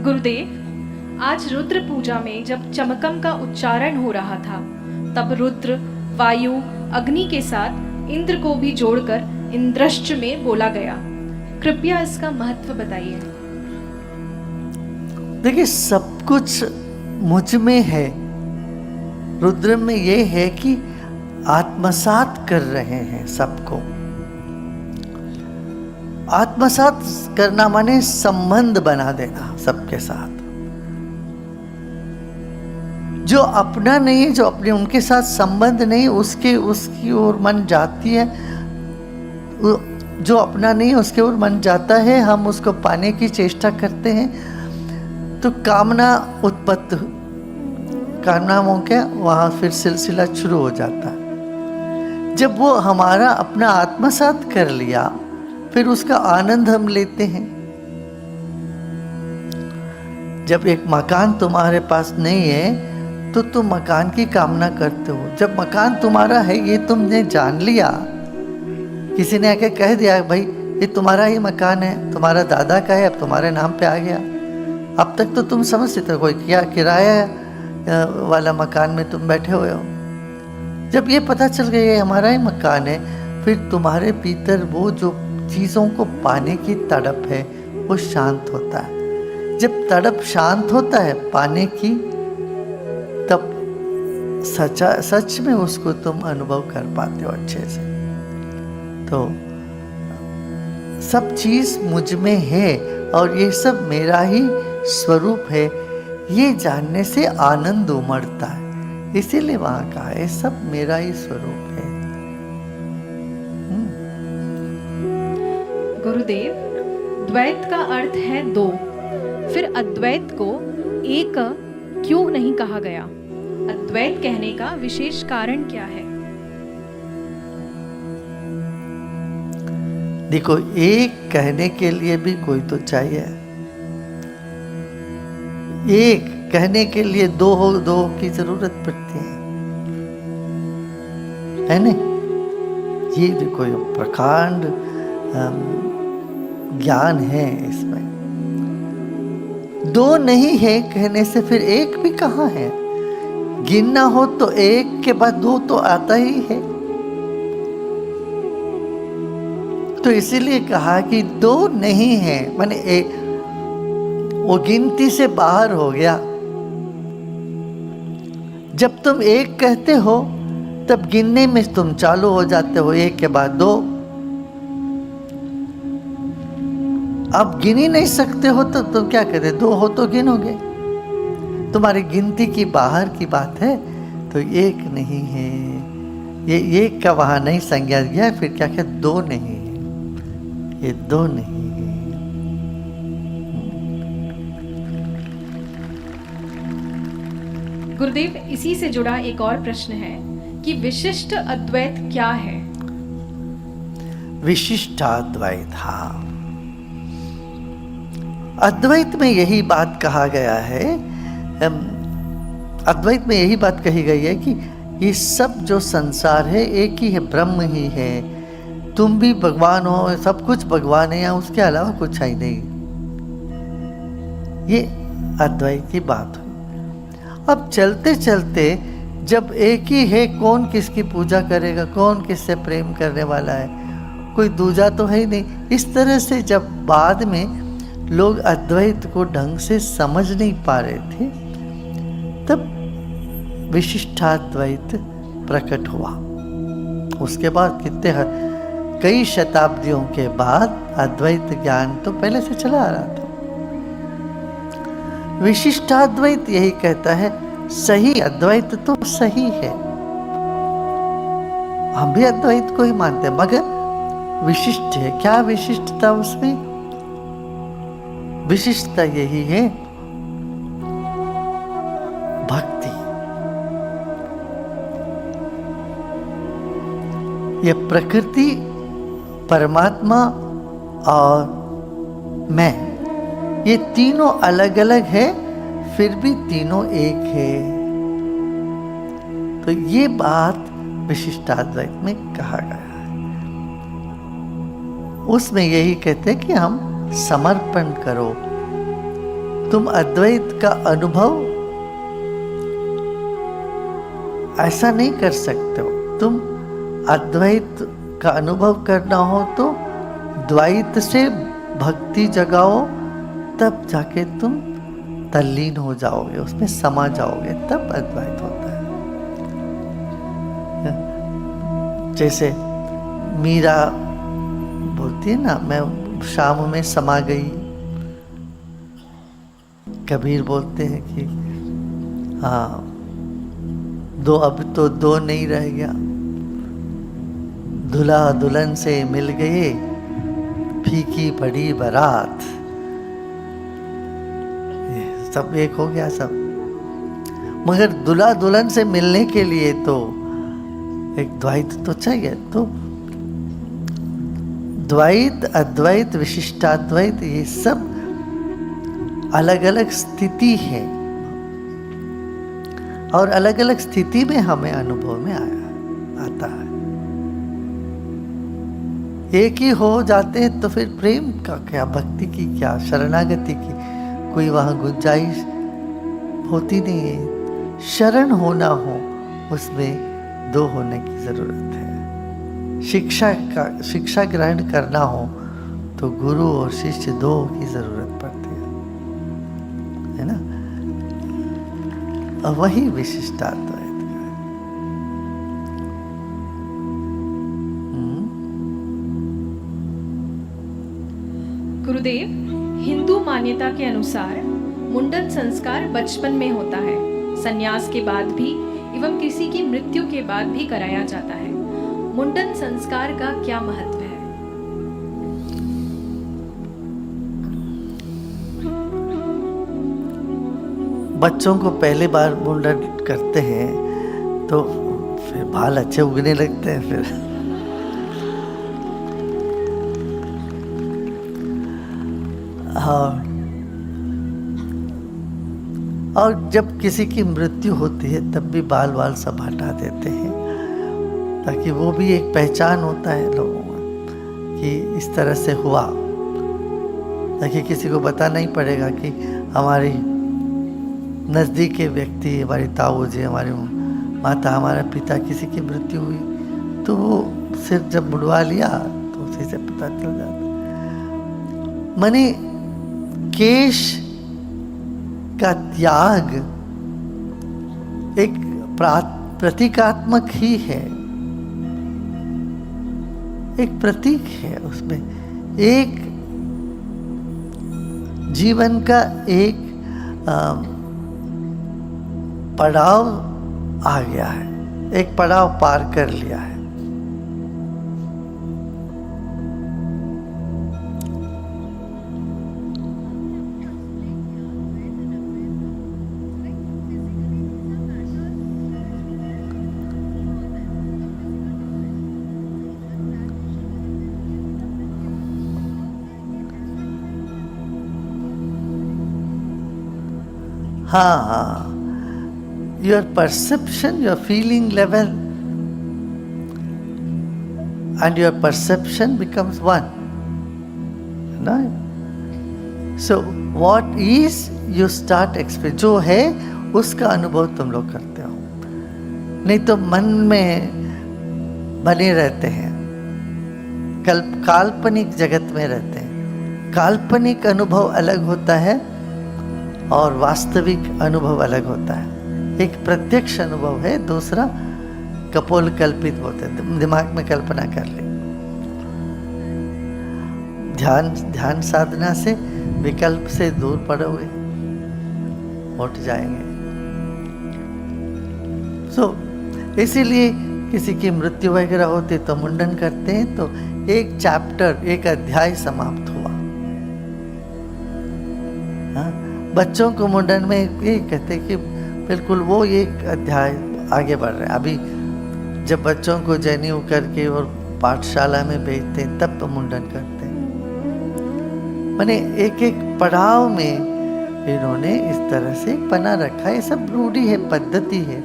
गुरुदेव, आज रुद्र पूजा में जब चमकम का उच्चारण हो रहा था, तब रुद्र, वायु, अग्नि के साथ इंद्र को भी जोड़कर इंद्रश्च में बोला गया। कृपया इसका महत्व बताइए। देखिए, सब कुछ मुझ में है। रुद्र में ये है कि आत्मसात कर रहे हैं सबको। आत्मसात करना माने संबंध बना देना सबके साथ। जो अपना नहीं है, जो अपने उनके साथ संबंध नहीं, उसकी ओर मन जाती है। जो अपना नहीं उसके ओर मन जाता है, हम उसको पाने की चेष्टा करते हैं, तो कामना उत्पत्ति, कामना के वहाँ फिर सिलसिला शुरू हो जाता है। जब वो हमारा अपना आत्मसात कर लिया, फिर उसका आनंद हम लेते हैं। जब एक मकान तुम्हारे पास नहीं है तो तुम मकान की कामना करते हो। जब मकान तुम्हारा है ये तुमने जान लिया, किसी ने आके कह दिया भाई ये तुम्हारा ही मकान है, तुम्हारा दादा का है, अब तुम्हारे नाम पे आ गया। अब तक तो तुम समझते थे कोई क्या किराया वाला मकान में तुम बैठे हुए हो। जब ये पता चल गया ये हमारा ही मकान है, फिर तुम्हारे भीतर वो जो चीज़ों को पाने की तड़प है वो शांत होता है। जब तड़प शांत होता है पाने की, तब सच में उसको तुम अनुभव कर पाते हो अच्छे से। तो सब चीज़ मुझ में है और ये सब मेरा ही स्वरूप है, ये जानने से आनंद उमड़ता है। इसीलिए वहाँ कहा है सब मेरा ही स्वरूप है। गुरुदेव, द्वैत का अर्थ है दो, फिर अद्वैत को एक क्यों नहीं कहा गया? अद्वैत कहने का विशेष कारण क्या है? देखो, एक कहने के लिए भी कोई तो चाहिए। एक कहने के लिए दो की जरूरत पड़ती है ना? ये भी कोई प्रकांड ज्ञान है इसमें। दो नहीं है कहने से फिर एक भी कहाँ है? गिनना हो तो एक के बाद दो तो आता ही है। तो इसीलिए कहा कि दो नहीं है, माने एक, वो गिनती से बाहर हो गया। जब तुम एक कहते हो तब गिनने में तुम चालू हो जाते हो, एक के बाद दो। अब गिन ही नहीं सकते हो तो तुम क्या कहते? दो हो तो गिनोगे। तुम्हारी गिनती की बाहर की बात है, तो एक नहीं है। ये एक का वहां नहीं संज्ञा गया, फिर क्या कहते? दो नहीं है, ये दो नहीं है। गुरुदेव, इसी से जुड़ा एक और प्रश्न है कि विशिष्ट अद्वैत क्या है? विशिष्टाद्वैत, हाँ, अद्वैत में यही बात कहा गया है। अद्वैत में यही बात कही गई है कि ये सब जो संसार है एक ही है, ब्रह्म ही है। तुम भी भगवान हो, सब कुछ भगवान है, या उसके अलावा कुछ है ही नहीं। ये अद्वैत की बात हुई। अब चलते चलते जब एक ही है, कौन किसकी पूजा करेगा, कौन किससे प्रेम करने वाला है, कोई दूजा तो है ही नहीं। इस तरह से जब बाद में लोग अद्वैत को ढंग से समझ नहीं पा रहे थे, तब विशिष्टाद्वैत प्रकट हुआ। उसके बाद कई शताब्दियों के बाद अद्वैत ज्ञान तो पहले से चला आ रहा था। विशिष्टाद्वैत यही कहता है सही अद्वैत तो सही है, हम भी अद्वैत को ही मानते हैं, मगर विशिष्ट है। क्या विशिष्टता उसमें? विशिष्टता यही है भक्ति। ये प्रकृति, परमात्मा और मैं, ये तीनों अलग अलग है, फिर भी तीनों एक है। तो ये बात विशिष्टाद्वैत में कहा गया है। उसमें यही कहते हैं कि हम समर्पण करो, तुम अद्वैत का अनुभव ऐसा नहीं कर सकते हो। तुम अद्वैत का अनुभव करना हो तो द्वैत से भक्ति जगाओ, तब जाके तुम तल्लीन हो जाओगे, उसमें समा जाओगे, तब अद्वैत होता है। जैसे मीरा बोलती है ना, मैं शाम में समा गई। कबीर बोलते हैं कि हाँ, अब तो दो नहीं रह गया, दुल्हा दुल्हन से मिल गए, फीकी पड़ी बारात। सब एक हो गया सब। मगर दुल्हा दुल्हन से मिलने के लिए तो एक द्वैत तो चाहिए। तो द्वैत, अद्वैत, विशिष्टाद्वैत, ये सब अलग अलग स्थिति है और अलग अलग स्थिति में हमें अनुभव में आता है। एक ही हो जाते हैं तो फिर प्रेम का क्या, भक्ति की क्या, शरणागति की कोई वहाँ गुंजाइश होती नहीं है। शरण होना हो उसमें दो होने की जरूरत है। शिक्षा ग्रहण करना हो तो गुरु और शिष्य दो की जरूरत पड़ती है ना। और वही विशिष्टाद्वैत है। गुरुदेव, हिंदू मान्यता के अनुसार मुंडन संस्कार बचपन में होता है, संन्यास के बाद भी एवं किसी की मृत्यु के बाद भी कराया जाता है। मुंडन संस्कार का क्या महत्व है? बच्चों को पहली बार मुंडन करते हैं तो फिर बाल अच्छे उगने लगते हैं। फिर और जब किसी की मृत्यु होती है तब भी बाल सब हटा देते हैं, ताकि वो भी एक पहचान होता है लोगों में कि इस तरह से हुआ, ताकि किसी को पता नहीं पड़ेगा कि हमारी नज़दीक के व्यक्ति, हमारी ताऊ जी, हमारी माता, हमारा पिता, किसी की मृत्यु हुई तो वो सिर जब मुड़वा लिया तो उसी से पता चल जाता। माने केश का त्याग एक प्रतीकात्मक ही है, एक प्रतीक है। उसमें एक जीवन का एक पड़ाव आ गया है, एक पड़ाव पार कर लिया है। हाँ, your perception, your feeling level and your perception becomes one. Right? So what is you start experience, जो है उसका अनुभव तुम लोग करते हो, नहीं तो मन में बने रहते हैं, काल्पनिक जगत में रहते हैं। काल्पनिक अनुभव अलग होता है और वास्तविक अनुभव अलग होता है। एक प्रत्यक्ष अनुभव है, दूसरा कपोल कल्पित होते हैं, दिमाग में कल्पना कर ली। ध्यान साधना से विकल्प से दूर पड़ोगे, उठ जाएंगे। इसीलिए किसी की मृत्यु वगैरह होती तो मुंडन करते हैं तो एक चैप्टर, एक अध्याय समाप्त हुआ। हाँ? बच्चों को मुंडन में ये कहते कि बिल्कुल वो एक अध्याय आगे बढ़ रहे हैं। अभी जब बच्चों को जनेऊ करके और पाठशाला में भेजते हैं तब तो मुंडन करते हैं। माने एक एक पड़ाव में इन्होंने इस तरह से बना रखा है। ये सब रूढ़ी है, पद्धति है।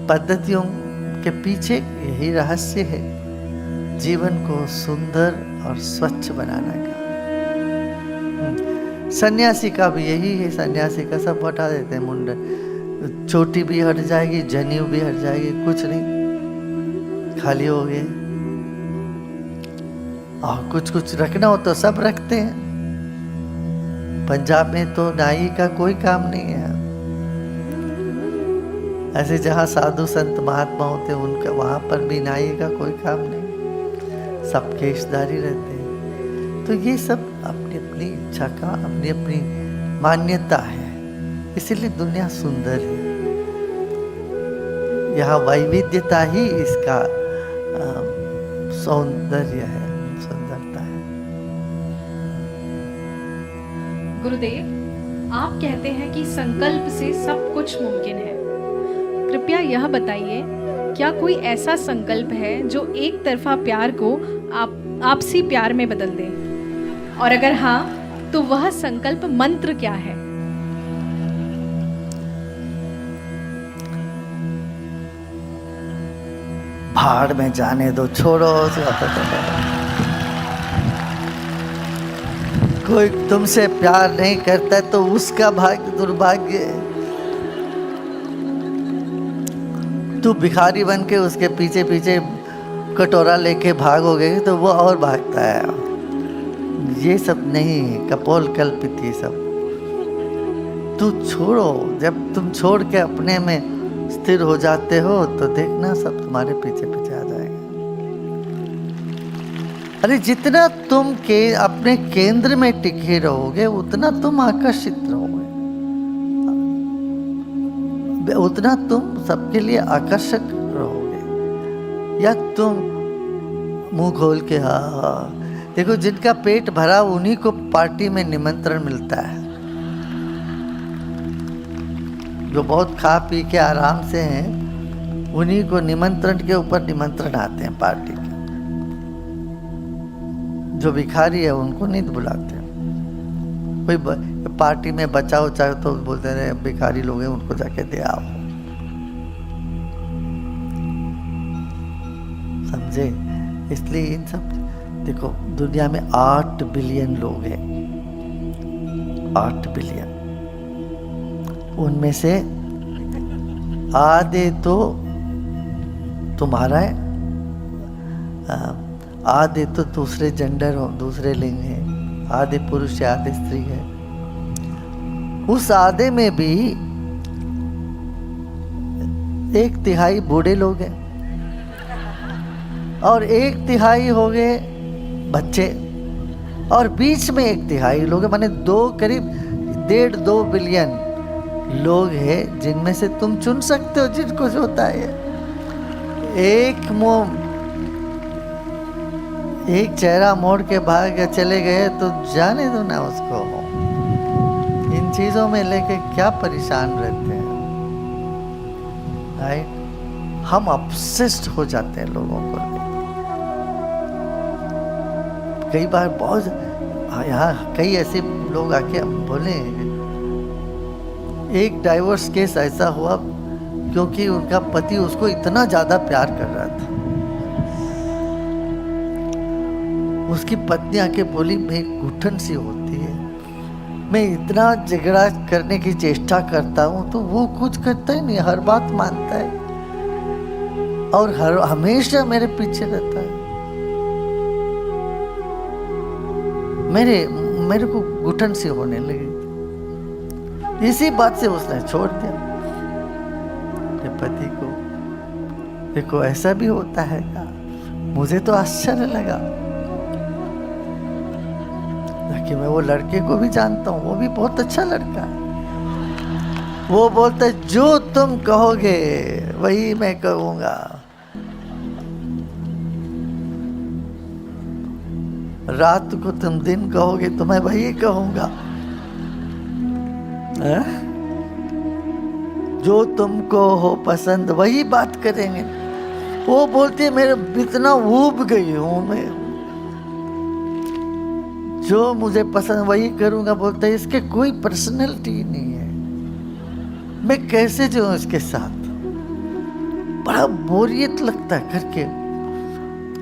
पद्धतियों के पीछे यही रहस्य है, जीवन को सुंदर और स्वच्छ बनाने का। सन्यासी का भी यही है, सन्यासी का सब हटा देते हैं मुंडन, चोटी भी हट जाएगी, जनेऊ भी हट जाएगी, कुछ नहीं, खाली हो गए। और कुछ कुछ रखना हो तो सब रखते हैं। पंजाब में तो नाई का कोई काम नहीं है। ऐसे जहाँ साधु संत महात्मा होते हैं उनका वहाँ पर भी नाई का कोई काम नहीं, सब केशधारी रहते हैं। तो ये सब अपनी अपनी इच्छा का, अपनी अपनी मान्यता है, इसीलिए दुनिया सुंदर है। यहाँ वैविध्यता ही इसका सौंदर्य है, सुंदरता है। गुरुदेव, आप कहते हैं कि संकल्प से सब कुछ मुमकिन है। कृपया यह बताइए, क्या कोई ऐसा संकल्प है जो एक तरफा प्यार को आपसी प्यार में बदल दे? और अगर हाँ, तो वह संकल्प मंत्र क्या है? भाड़ में जाने दो, छोड़ो। कोई तुमसे प्यार नहीं करता है तो उसका भाग्य दुर्भाग्य है। तू भिखारी बन के उसके पीछे पीछे कटोरा लेके भागोगे तो वो और भागता है। ये सब नहीं है, कपोल कल्पित ये सब। तू छोड़ो, जब तुम छोड़ के अपने में स्थिर हो जाते हो तो देखना सब तुम्हारे पीछे पीछे आ जाएगा। अरे जितना तुम अपने केंद्र में टिके रहोगे उतना तुम आकर्षित रहोगे, उतना तुम सबके लिए आकर्षक रहोगे। या तुम मुंह खोल के हाँ, देखो जिनका पेट भरा उन्हीं को पार्टी में निमंत्रण मिलता है। जो बहुत खा पी के आराम से हैं उन्हीं को निमंत्रण के ऊपर निमंत्रण आते हैं पार्टी के। जो भिखारी है उनको नहीं बुलाते। कोई पार्टी में बचा उचा तो बोलते हैं भिखारी लोग हैं उनको जाके दे आओ, समझे? इसलिए इन सब, देखो दुनिया में 8 बिलियन लोग हैं, 8 बिलियन। उनमें से आधे तो तुम्हारा है, आधे तो दूसरे जेंडर हो, दूसरे लिंग है, आधे पुरुष है आधे स्त्री है। उस आधे में भी 1/3 बूढ़े लोग हैं और 1/3 हो गए बच्चे, और बीच में 1/3 लोग हैं, माने करीब 1.5-2 बिलियन लोग हैं जिनमें से तुम चुन सकते हो जिनको जो होता है। एक चेहरा मोड़ के भाग चले गए तो जाने दो ना उसको। इन चीजों में लेके क्या परेशान रहते हैं, राइट? हम ऑब्सेस्ड हो जाते हैं लोगों को लेके। कई बार बहुत यहाँ कई ऐसे लोग आके बोले, एक डाइवोर्स केस ऐसा हुआ क्योंकि उनका पति उसको इतना ज्यादा प्यार कर रहा था। उसकी पत्नी आके बोली, मैं घुटन सी होती है, मैं इतना झगड़ा करने की चेष्टा करता हूँ तो वो कुछ करता ही नहीं, हर बात मानता है और हमेशा मेरे पीछे रहता है। मेरे को घुटन सी होने लगी। इसी बात से उसने छोड़ दिया अपने पति को। देखो ऐसा भी होता है क्या? मुझे तो आश्चर्य लगा कि मैं वो लड़के को भी जानता हूँ, वो भी बहुत अच्छा लड़का है। वो बोलता है जो तुम कहोगे वही मैं कहूँगा। रात को तुम दिन कहोगे तो मैं वही कहूँगा। जो तुमको हो पसंद वही बात करेंगे। वो बोलती है मेरे इतना ऊब गई हूँ मैं, जो मुझे पसंद वही करूँगा। बोलता है इसके कोई पर्सनैलिटी नहीं है, मैं कैसे जाऊँ इसके साथ? बड़ा बोरियत लगता है करके।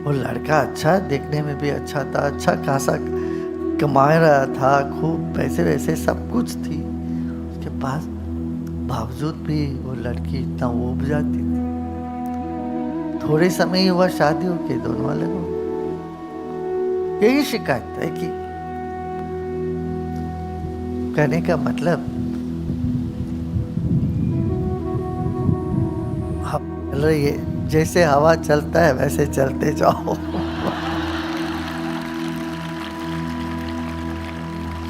वो लड़का अच्छा, देखने में भी अच्छा था, अच्छा खासा कमा रहा था, खूब पैसे वैसे सब कुछ थी उसके पास, बावजूद भी वो लड़की इतना ऊब जाती थी। थोड़े समय ही हुआ शादी होके दोनों अलग हो गए। यही शिकायत है कि कहने का मतलब चल रही है, जैसे हवा चलता है वैसे चलते जाओ।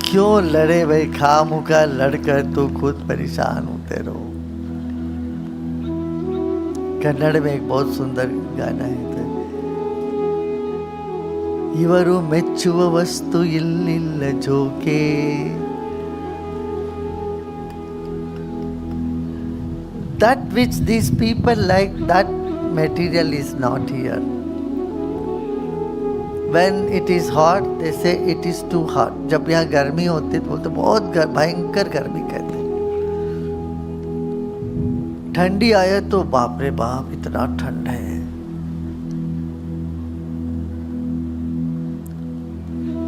क्यों लड़े भाई, खामुखा लड़कर तो खुद परेशान होते रहो। कन्नड़ में एक बहुत सुंदर गाना है, इवरू ಮೆಚ್ಚುವ ವಸ್ತು ಇಲ್ಲಿಲ್ಲ ಜೋಕೆ, that which these people like, that material is not here. When it is hot they say it is too hot. जब यहाँ गर्मी होती है तो बोलते बहुत भयंकर गर्मी कहते हैं। ठंडी आए तो बाप रे बाप इतना ठंड है।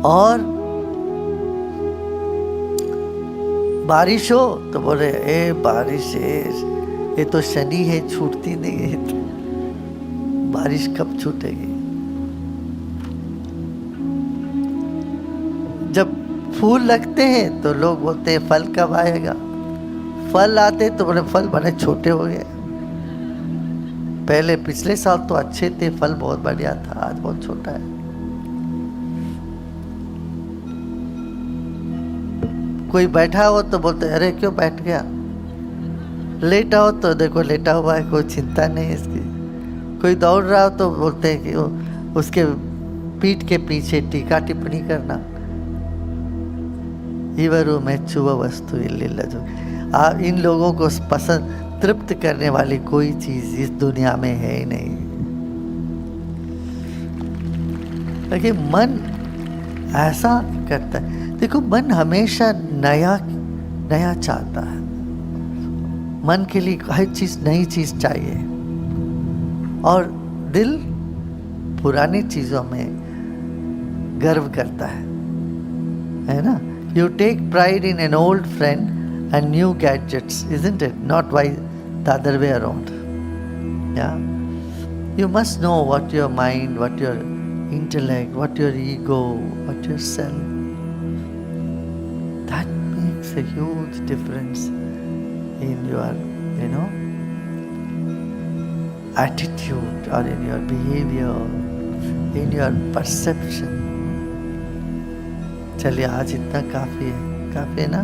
और बारिश हो तो बोले ए बारिश है, ये तो शनि है, छूटती नहीं है, बारिश कब छूटेगी। जब फूल लगते हैं तो लोग बोलते हैं फल कब आएगा, फल आते तो बोले फल बड़े छोटे हो गए। पहले पिछले साल तो अच्छे थे, फल बहुत बढ़िया था, आज बहुत छोटा है। कोई बैठा हो तो बोलते अरे क्यों बैठ गया, लेटा हो तो देखो लेटा हुआ है, कोई चिंता नहीं है इसकी। कोई दौड़ रहा हो तो बोलते हैं कि उसके पीठ के पीछे टीका टिप्पणी करना। इवरू ಮೆಚ್ಚುವ वस्तु इल्लिल्ल जो, इन लोगों को पसंद तृप्त करने वाली कोई चीज इस दुनिया में है ही नहीं। लेकिन मन ऐसा करता है, देखो मन हमेशा नया नया चाहता है। मन के लिए हर चीज नई चीज चाहिए, और दिल पुरानी चीजों में गर्व करता है ना। You take pride in an old friend and new gadgets, isn't it? Not why the other way around. Yeah. You must know what your mind, what your intellect, what your ego, what your self. That makes a huge difference in your, attitude, or in your behavior, in your perception. चलिए आज इतना काफ़ी है ना।